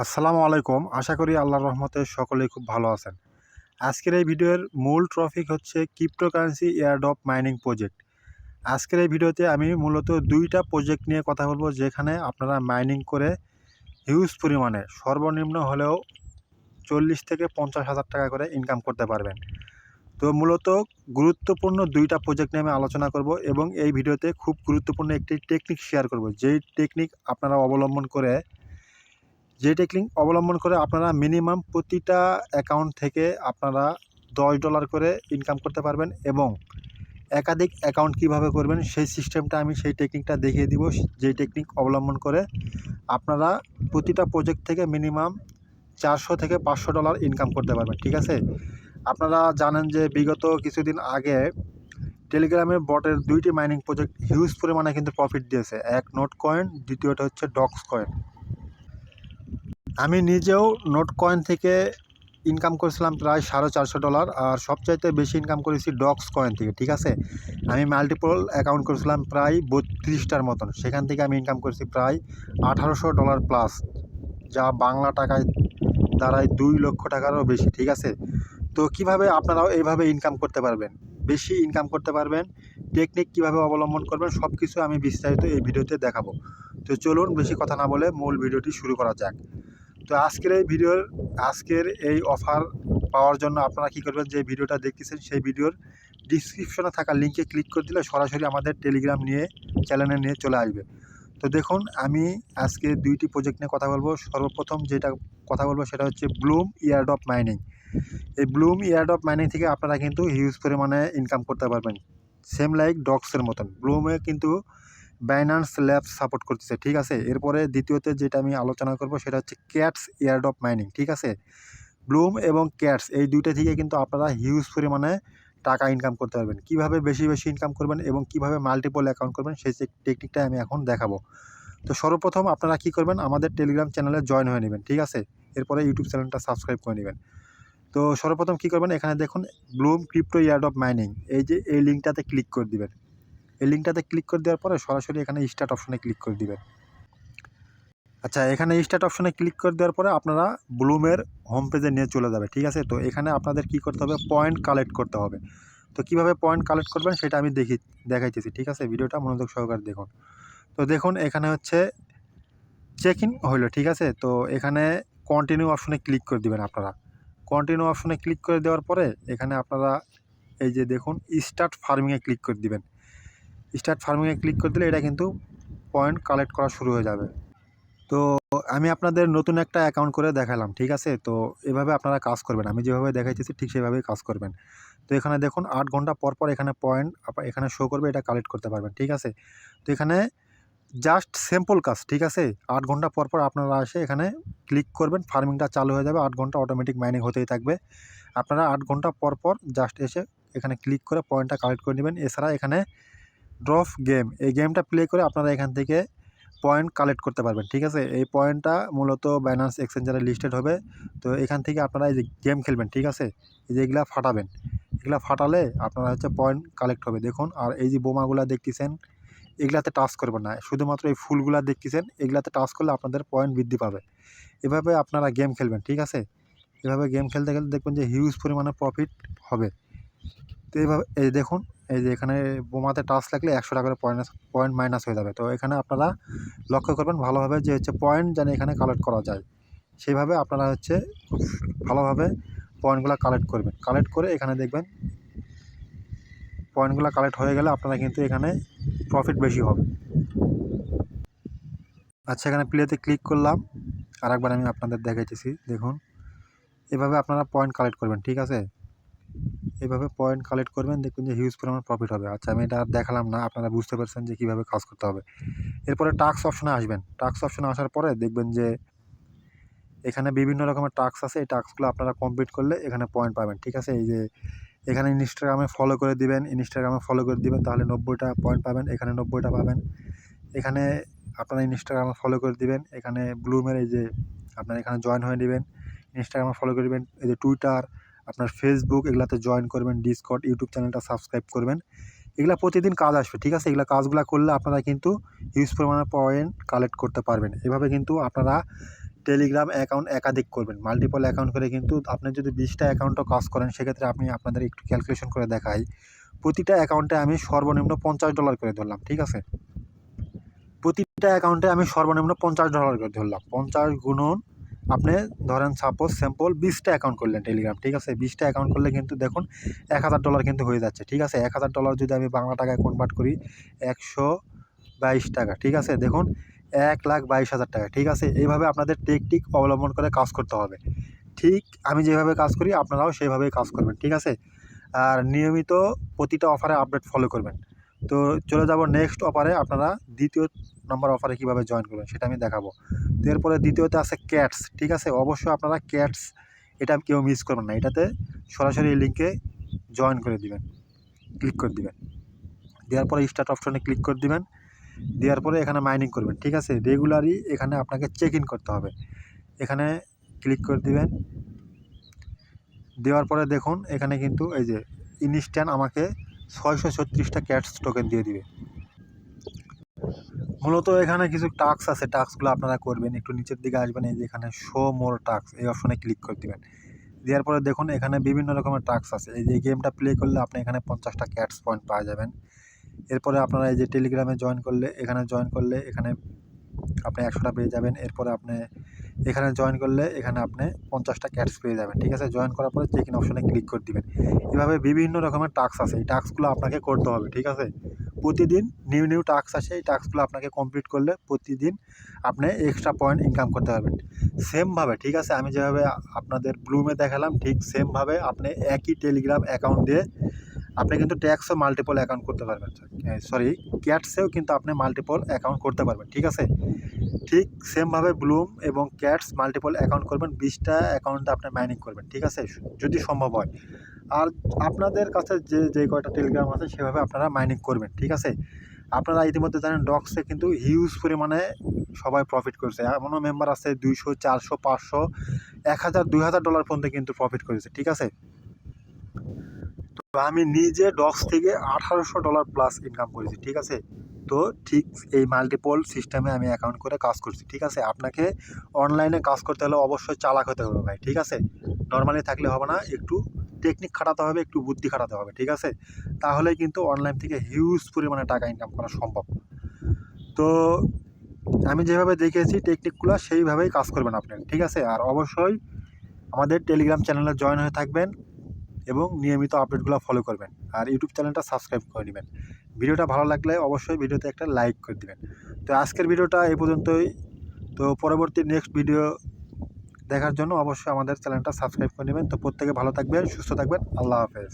আসসালামু আলাইকুম। আশা করি আল্লাহর রহমতে সকলেই খুব ভালো আছেন। আজকের এই ভিডিওর মূল টপিক হচ্ছে ক্রিপ্টোকারেন্সি এয়ারড্রপ মাইনিং প্রজেক্ট। আজকের এই ভিডিওতে আমি মূলত ২টা প্রজেক্ট নিয়ে কথা বলবো, যেখানে আপনারা মাইনিং করে হিউজ পরিমাণে সর্বনিম্ন হলেও ৪০ থেকে ৫০,০০০ টাকা করে ইনকাম করতে পারবেন। তো মূলত গুরুত্বপূর্ণ ২টা প্রজেক্ট নিয়ে আমি আলোচনা করব এবং এই ভিডিওতে খুব গুরুত্বপূর্ণ একটি টেকনিক শেয়ার করব। যেই টেকনিক আপনারা অবলম্বন করে আপনারা মিনিমাম প্রতিটা অ্যাকাউন্ট থেকে আপনারা $10 করে ইনকাম করতে পারবেন এবং একাধিক অ্যাকাউন্ট কিভাবে করবেন সেই সিস্টেমটা আমি সেই টেকনিকটা দেখিয়ে দিব। যেই টেকনিক অবলম্বন করে আপনারা প্রতিটা প্রজেক্ট থেকে মিনিমাম $400 থেকে $500 ইনকাম করতে পারবেন। ঠিক আছে? আপনারা জানেন যে বিগত কিছুদিন আগে টেলিগ্রামের বটের 2টি মাইনিং প্রজেক্ট হিউজ পরিমাণে কিন্তু প্রফিট দিয়েছে। এক নোট কয়েন, দ্বিতীয়টা হচ্ছে ডক্স কয়েন। আমি নিজেও নোট কয়েন থেকে ইনকাম করেছিলাম প্রায় $450, আর সবচাইতে বেশি ইনকাম করেছি ডক্স কয়েন থেকে। ঠিক আছে? আমি মাল্টিপল অ্যাকাউন্ট করেছিলাম প্রায় 32টার মতন। সেখান থেকে আমি ইনকাম করেছি প্রায় $1800 প্লাস, যা বাংলা টাকায় দাঁড়ায় 2 লক্ষ টাকারও বেশি। ঠিক আছে? তো কিভাবে আপনারাও এইভাবে ইনকাম করতে পারবেন, বেশি ইনকাম করতে পারবেন, টেকনিক কিভাবে অবলম্বন করবেন, সব কিছু আমি বিস্তারিত এই ভিডিওতে দেখাবো। তো চলুন বেশি কথা না বলে মূল ভিডিওটি শুরু করা যাক। তো আজকের এই অফার পাওয়ার জন্য আপনারা কী করবেন, যে ভিডিওটা দেখতেছেন সেই ভিডিওর ডিসক্রিপশনে থাকা লিঙ্কে ক্লিক করে দিলে সরাসরি আমাদের টেলিগ্রাম চ্যানেলে নিয়ে চলে আসবে। তো দেখুন, আমি আজকে 2টি প্রজেক্ট নিয়ে কথা বলবো। সর্বপ্রথম যেটা কথা বলবো সেটা হচ্ছে ব্লুম এয়ারড্রপ মাইনিং। এই ব্লুম এয়ারড্রপ মাইনিং থেকে আপনারা কিন্তু হিউজ পরিমাণে ইনকাম করতে পারবেন, সেম লাইক ডক্সের মতন। ব্লুমে কিন্তু বাইন্যান্স ল্যাবস সাপোর্ট করতেছে। ঠিক আছে? এরপরে দ্বিতীয়তে যেটা আমি আলোচনা করব সেটা হচ্ছে ক্যাটস এয়ারড্রপ মাইনিং। ঠিক আছে? ব্লুম এবং ক্যাটস এই 2টা থেকে কিন্তু আপনারা হিউজ পরিমাণে টাকা ইনকাম করতে পারবেন। কীভাবে বেশি ইনকাম করবেন এবং কীভাবে মাল্টিপল অ্যাকাউন্ট করবেন সেই টেকনিকটাই আমি এখন দেখাবো। তো সর্বপ্রথম আপনারা কী করবেন, আমাদের টেলিগ্রাম চ্যানেলে জয়েন হয়ে নেবেন। ঠিক আছে? এরপরে ইউটিউব চ্যানেলটা সাবস্ক্রাইব করে নেবেন। তো সর্বপ্রথম কী করবেন, এখানে দেখুন ব্লুম ক্রিপ্টো এয়ারড্রপ মাইনিং, এই লিঙ্কটাতে ক্লিক করে দিবেন। এই লিঙ্কটাতে ক্লিক করে দেওয়ার পরে সরাসরি এখানে স্টার্ট অপশনে ক্লিক করে দিবেন। আচ্ছা, এখানে স্টার্ট অপশনে ক্লিক করে দেওয়ার পরে আপনারা ব্লুমের হোম পেজে নিয়ে চলে যাবে। ঠিক আছে? তো এখানে আপনাদের কি করতে হবে, পয়েন্ট কালেক্ট করতে হবে। তো কিভাবে পয়েন্ট কালেক্ট করবেন সেটা আমি দেখাইতেছি। ঠিক আছে? ভিডিওটা মনোযোগ সহকারে দেখুন। তো দেখুন, এখানে হচ্ছে চেক ইন হইলো। ঠিক আছে? তো এখানে কন্টিনিউ অপশনে ক্লিক করে দিবেন আপনারা। কন্টিনিউ অপশনে ক্লিক করে দেওয়ার পরে এখানে আপনারা এই যে দেখুন স্টার্ট ফার্মিংয়ে ক্লিক করে দিবেন। স্টার্ট ফার্মিংয়ে ক্লিক করে দিলে এটা কিন্তু পয়েন্ট কালেক্ট করা শুরু হয়ে যাবে। তো আমি আপনাদের নতুন একটা অ্যাকাউন্ট করে দেখালাম। ঠিক আছে? তো এভাবে আপনারা কাজ করবেন। আমি যেভাবে দেখাইতেছি ঠিক সেভাবেই কাজ করবেন। তো এখানে দেখুন 8 ঘন্টা পর এখানে পয়েন্ট এখানে শো করবে, এটা কালেক্ট করতে পারবেন। ঠিক আছে? তো এখানে জাস্ট সিম্পল কাজ। ঠিক আছে? 8 ঘন্টা পর আপনারা এসে এখানে ক্লিক করবেন, ফার্মিংটা চালু হয়ে যাবে। 8 ঘন্টা অটোমেটিক মাইনিং হতেই থাকবে। আপনারা 8 ঘন্টা পর জাস্ট এসে এখানে ক্লিক করে পয়েন্টটা কালেক্ট করে নেবেন। এছাড়া এখানে ড্রপ গেম, এই গেমটা প্লে করে আপনারা এখান থেকে পয়েন্ট কালেক্ট করতে পারবেন। ঠিক আছে? এই পয়েন্টটা মূলত বাইন্যান্স এক্সচেঞ্জারে লিস্টেড হবে। তো এখান থেকে আপনারা এই যে গেম খেলবেন। ঠিক আছে? এই যে এগুলা ফাটাবেন, এগুলা ফাটালে আপনারা হচ্ছে পয়েন্ট কালেক্ট হবে। দেখুন, আর এই যে বোমাগুলা দেখতেছেন এগুলাতে টাচ করবেন না, শুধুমাত্র এই ফুলগুলা দেখতেছেন এগুলাতে টাচ করলে আপনাদের পয়েন্ট বৃদ্ধি পাবে। এভাবে আপনারা গেম খেলবেন। ঠিক আছে? এভাবে গেম খেলতে দেখবেন যে হিউজ পরিমাণে প্রফিট হবে। তো এইভাবে এই দেখুন, এই যে এখানে বোমাতে টাচ লাগলে $100 করে পয়েন্ট মাইনাস হয়ে যাবে। তো এখানে আপনারা লক্ষ্য করবেন ভালোভাবে যে হচ্ছে পয়েন্ট যেন এখানে কালেক্ট করা যায়। সেইভাবে আপনারা হচ্ছে খুব ভালোভাবে পয়েন্টগুলো কালেক্ট করবেন। কালেক্ট করে এখানে দেখবেন পয়েন্টগুলো কালেক্ট হয়ে গেলে আপনারা কিন্তু এখানে প্রফিট বেশি হবে। আচ্ছা, এখানে প্লেতে ক্লিক করলাম। আরেকবার আমি আপনাদের দেখাইতেছি। দেখুন, এভাবে আপনারা পয়েন্ট কালেক্ট করবেন। ঠিক আছে? এভাবে পয়েন্ট কালেক্ট করবেন, দেখবেন যে হিউজ পরিমাণ প্রফিট হবে। আচ্ছা, আমি এটা আর দেখালাম না, আপনারা বুঝতে পারছেন যে কীভাবে কাজ করতে হবে। এরপরে টাস্ক অপশনে আসবেন। টাস্ক অপশনে আসার পরে দেখবেন যে এখানে বিভিন্ন রকমের টাস্ক আছে। এই টাস্কগুলো আপনারা কমপ্লিট করলে এখানে পয়েন্ট পাবেন। ঠিক আছে? এই যে এখানে ইনস্টাগ্রামে ফলো করে দিবেন, তাহলে 90টা পয়েন্ট পাবেন। এখানে 90টা পাবেন। এখানে আপনারা ইনস্টাগ্রামে ফলো করে দিবেন। এখানে ব্লুমের এই যে আপনারা এখানে জয়েন হয়ে নেবেন। ইনস্টাগ্রামে ফলো করে দিবেন। এই যে টুইটার, আপনার ফেসবুক এগুলাতে জয়েন করবেন। ডিসকর্ড, ইউটিউব চ্যানেলটা সাবস্ক্রাইব করবেন। এগুলা প্রতিদিন কাজ আসবে। ঠিক আছে? এগুলা কাজগুলা করলে আপনারা কিন্তু হিউজ পরিমাণে পয়েন্ট কালেক্ট করতে পারবেন। এভাবে কিন্তু আপনারা টেলিগ্রাম অ্যাকাউন্ট একাধিক করবেন, মাল্টিপল অ্যাকাউন্ট করে কিন্তু আপনি যদি 20টা অ্যাকাউন্টও কাজ করেন, সেক্ষেত্রে আমি আপনাদের একটু ক্যালকুলেশন করে দেখাই। প্রতিটা অ্যাকাউন্টে আমি সর্বনিম্ন $50 করে ধরলাম, ঠিক আছে? প্রতিটা অ্যাকাউন্টে আমি সর্বনিম্ন $50 করে ধরলাম। 50 গুণন আপনি ধরেন সাপোজ স্যাম্পল 20টা অ্যাকাউন্ট করলেন টেলিগ্রাম, ঠিক আছে? 20টা অ্যাকাউন্ট করলে কিন্তু দেখুন $1000 কিন্তু হয়ে যাচ্ছে, ঠিক আছে? $1000 যদি আমি বাংলা টাকায় কনভার্ট করি, 122 টাকা, ঠিক আছে? দেখুন 1,22,000 টাকা, ঠিক আছে? এইভাবে আপনাদের টেকনিক অবলম্বন করে কাজ করতে হবে। ঠিক আমি যেভাবে কাজ করি আপনারাও সেভাবেই কাজ করবেন, ঠিক আছে? আর নিয়মিত প্রতিটা অফারে আপডেট ফলো করবেন। তো চলে যাব নেক্সট অফারে। আপনারা দ্বিতীয় নম্বর অফারে কীভাবে জয়েন করবেন সেটা আমি দেখাবো। তো এরপরে দ্বিতীয়তে আছে ক্যাটস, ঠিক আছে? অবশ্যই আপনারা ক্যাটস এটা কেউ মিস করবেন না। এটাতে সরাসরি এই লিঙ্কে জয়েন করে দিবেন, ক্লিক করে দিবেন। দেওয়ার পরে স্টার্ট অপশনে ক্লিক করে দিবেন। দেওয়ার পরে এখানে মাইনিং করবেন, ঠিক আছে? রেগুলারই এখানে আপনাকে চেক ইন করতে হবে। এখানে ক্লিক করে দিবেন। দেওয়ার পরে দেখুন এখানে কিন্তু এই যে ইনস্ট্যান্ট আমাকে 636টা ক্যাটস টোকেন দিয়ে দিবে। মূলত এখানে কিছু টাস্ক আছে, টাস্কগুলো আপনারা করবেন। একটু নিচের দিকে আসবেন, এই যে এখানে শো মোর টাস্ক এই অপশনে ক্লিক করে দিবেন। দেওয়ার পরে দেখুন এখানে বিভিন্ন রকমের টাস্ক আছে। এই যে গেমটা প্লে করলে আপনি এখানে 50টা ক্যাটস পয়েন্ট পাওয়া যাবেন। এরপরে আপনারা এই যে টেলিগ্রামে জয়েন করলে এখানে আপনি 100টা পেয়ে যাবেন। এরপরে আপনি এখানে জয়েন করলে এখানে আপনি 50টা ক্যাটস পেয়ে যাবেন, ঠিক আছে? জয়েন করার পরে চেক ইন অপশনে ক্লিক করে দিবেন। এভাবে বিভিন্ন রকমের টাস্ক আছে, এই টাস্কগুলো আপনাকে করতে হবে, ঠিক আছে? প্রতিদিন নিউ টাস্ক আসে, এই টাস্কগুলো আপনাকে কমপ্লিট করলে প্রতিদিন আপনি এক্সট্রা পয়েন্ট ইনকাম করতে পারবেন। সেমভাবে, ঠিক আছে? আমি যেভাবে আপনাদের ব্লুমে দেখালাম ঠিক সেমভাবে আপনি একই টেলিগ্রাম অ্যাকাউন্ট দিয়ে আপনি কিন্তু ট্যাক্সও মাল্টিপল অ্যাকাউন্ট করতে পারবেন, ক্যাটসেও কিন্তু আপনি মাল্টিপল অ্যাকাউন্ট করতে পারবেন, ঠিক আছে? ঠিক সেমভাবে ব্লুম এবং ক্যাটস মাল্টিপল অ্যাকাউন্ট করবেন, 20টা অ্যাকাউন্টে আপনি মাইনিং করবেন, ঠিক আছে? যদি সম্ভব হয়। আর আপনাদের কাছে যে কয়টা টেলিগ্রাম আছে সেভাবে আপনারা মাইনিং করবেন, ঠিক আছে? আপনারা ইতিমধ্যে জানেন ডক্সে কিন্তু হিউজ পরিমাণে সবাই প্রফিট করছে। এমনও মেম্বার আছে 200, 400, 500, 1000, $2000 পর্যন্ত কিন্তু প্রফিট করেছে, ঠিক আছে? তো আমি নিজে ডক্স থেকে $1800 প্লাস ইনকাম করেছি, ঠিক আছে? তো ঠিক এই মাল্টিপল সিস্টেমে আমি অ্যাকাউন্ট করে কাজ করছি, ঠিক আছে? আপনাকে অনলাইনে কাজ করতে হলে অবশ্যই চালাক হতে হবে ভাই, ঠিক আছে? নর্মালি থাকলে হবে না, একটু টেকনিক খাটাতে হবে, একটু বুদ্ধি খাটাতে হবে, ঠিক আছে? তাহলেই কিন্তু অনলাইন থেকে হিউজ পরিমাণে টাকা ইনকাম করা সম্ভব। তো আমি যেভাবে দেখিয়েছি টেকনিকগুলো সেইভাবেই কাজ করবেন আপনারা, ঠিক আছে? আর অবশ্যই আমাদের টেলিগ্রাম চ্যানেলে জয়েন হয়ে থাকবেন এবং নিয়মিত আপডেটগুলো ফলো করবেন। আর ইউটিউব চ্যানেলটা সাবস্ক্রাইব করে নেবেন। ভিডিওটা ভালো লাগলে অবশ্যই ভিডিওতে একটা লাইক করে দিবেন। তো আজকের ভিডিওটা এই পর্যন্তই। তো পরবর্তী নেক্সট ভিডিও দেখার জন্য অবশ্যই আমাদের চ্যানেলটা সাবস্ক্রাইব করে নেবেন। তো প্রত্যেকে ভালো থাকবেন, সুস্থ থাকবেন। আল্লাহ হাফেজ।